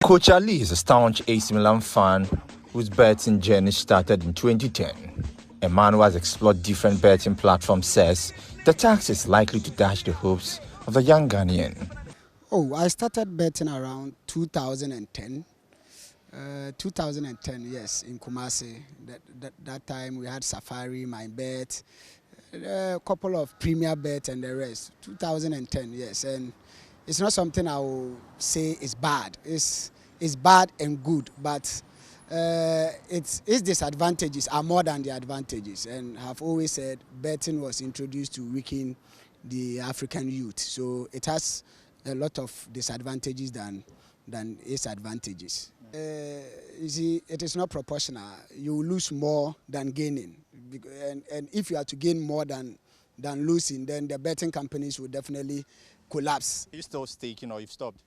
Coach Ali is a staunch AC Milan fan whose betting journey started in 2010. A man who has explored different betting platforms says the tax is likely to dash the hopes of the young Ghanaian. Oh, I started betting around 2010. 2010, yes, in Kumasi. That time we had Safari, My Bet, a couple of Premier Bet and the rest. 2010, yes, and it's not something I will say is bad. It's bad and good, but its disadvantages are more than the advantages. And I've always said betting was introduced to weaken the African youth, so it has a lot of disadvantages than its advantages. You see, it is not proportional. You lose more than gaining, and if you are to gain more than losing, then the betting companies will definitely collapse. Are you still staking or you've stopped?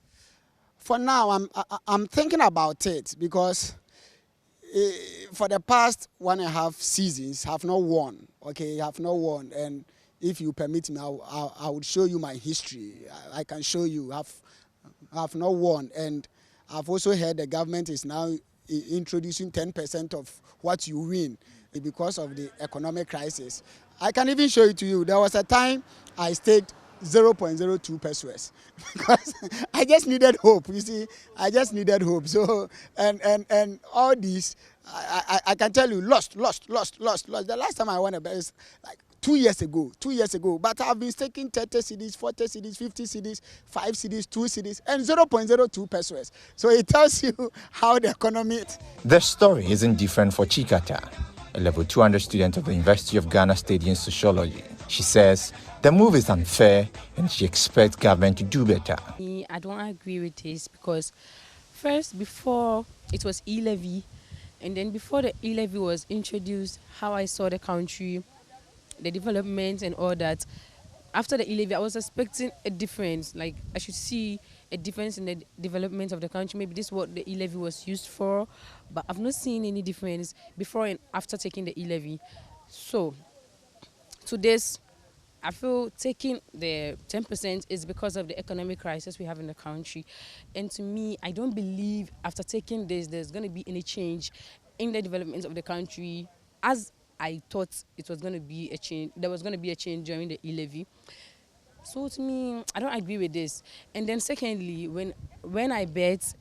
For now, I'm thinking about it because for the past 1.5 seasons, have not won. Okay, have not won, and if you permit me, I would show you my history. I can show you. Have not won, and I've also heard the government is now introducing 10% of what you win because of the economic crisis. I can even show it to you. There was a time I staked 0.02 pesos because I just needed hope. You see, I just needed hope. So and all these, I can tell you, lost. The last time I won a bet is like 2 years ago. But I've been staking 30 cedis, 40 cedis, 50 cedis, 5 cedis, 2 cedis, and 0.02 pesos. So it tells you how the economy is. The story isn't different for Chikata, a level 200 student of the University of Ghana studying sociology. She says the move is unfair and she expects government to do better. I don't agree with this because first, before it was e-levy, and then before the e-levy was introduced, how I saw the country, the development and all that. After the e-levy, I was expecting a difference. Like I should see a difference in the development of the country. Maybe this is what the e-levy was used for, but I've not seen any difference before and after taking the e-levy. So to this, I feel taking the 10% is because of the economic crisis we have in the country. And to me, I don't believe after taking this, there's going to be any change in the development of the country as I thought it was going to be a change. There was going to be a change during the e-levy. So to me, I don't agree with this. And then secondly, when I bet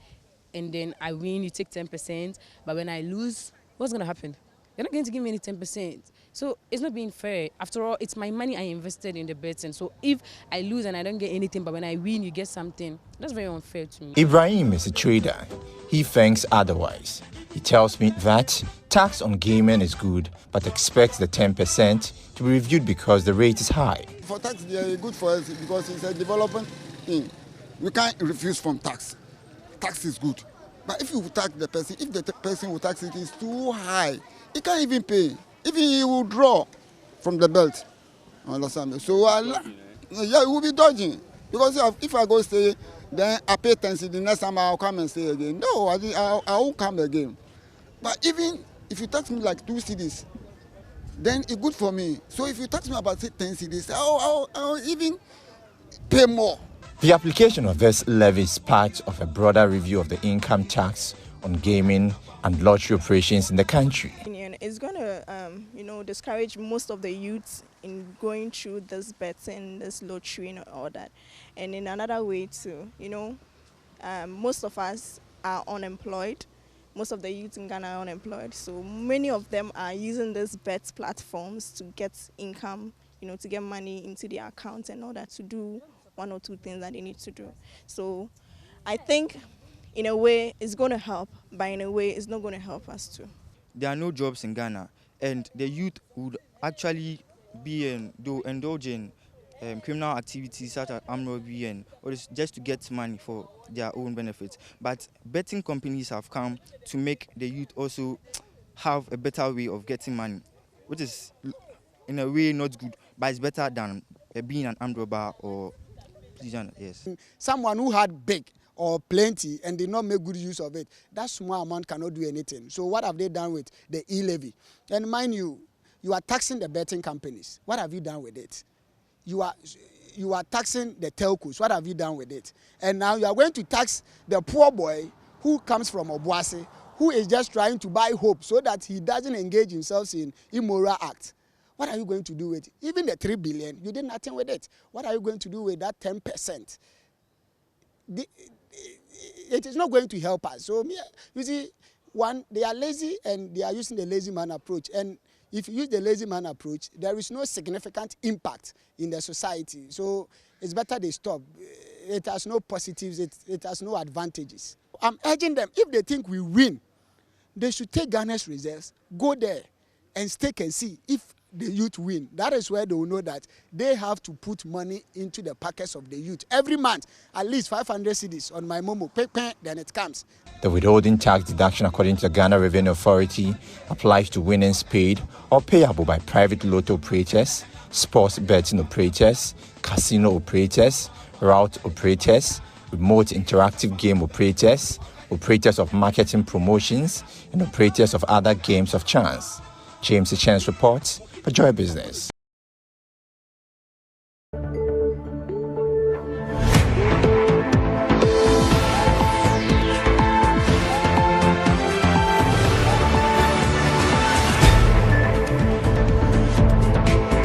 and then I win, you take 10%. But when I lose, what's going to happen? You're not going to give me any 10%. So it's not being fair. After all, it's my money I invested in the betting. So if I lose and I don't get anything, but when I win, you get something, that's very unfair to me. Ibrahim is a trader. He thinks otherwise. He tells me that tax on gaming is good, but expects the 10% to be reviewed because the rate is high. For tax, they are good for us because it's a development thing. We can't refuse from tax. Tax is good. But if you tax the person, if the person who tax it is too high, he can't even pay. Even he will draw from the belt. Understand me? So yeah, it will be dodging. Because if I go stay, then I pay 10 cedis, the next time I'll come and stay again. No, I won't come again. But even if you tax me like 2 cedis, then it's good for me. So if you tax me about say 10 cedis, I'll even pay more. The application of this levy is part of a broader review of the income tax on gaming and lottery operations in the country. It's going to, discourage most of the youths in going through this betting, this lottery and all that. And in another way too, most of us are unemployed. Most of the youth in Ghana are unemployed. So many of them are using these bet platforms to get income, to get money into their account and all that, to do 1 or 2 things that they need to do. So I think in a way it's going to help, but in a way it's not going to help us too. There are no jobs in Ghana, and the youth would actually be indulging criminal activities such as armed robbery and just to get money for their own benefits. But betting companies have come to make the youth also have a better way of getting money, which is in a way not good, but it's better than being an armed robber or yes. Someone who had big or plenty and did not make good use of it, that small amount cannot do anything. So what have they done with the e-levy? And mind you, you are taxing the betting companies. What have you done with it? You are taxing the telcos. What have you done with it? And now you are going to tax the poor boy who comes from Obuasi, who is just trying to buy hope so that he doesn't engage himself in immoral acts, what are you going to do with it? Even the 3 billion, you did nothing with it. What are you going to do with that 10%? It is not going to help us. So, you see, one, they are lazy and they are using the lazy man approach. And if you use the lazy man approach, there is no significant impact in the society. So it's better they stop. It has no positives, it has no advantages. I'm urging them, if they think we win, they should take Ghana's reserves, go there and stake and see if the youth win. That is where they will know that they have to put money into the pockets of the youth. Every month, at least 500 cedis on my Momo. Then it comes. The withholding tax deduction, according to the Ghana Revenue Authority, applies to winnings paid or payable by private lotto operators, sports betting operators, casino operators, route operators, remote interactive game operators, operators of marketing promotions, and operators of other games of chance. James Echen's reports for Joy Business.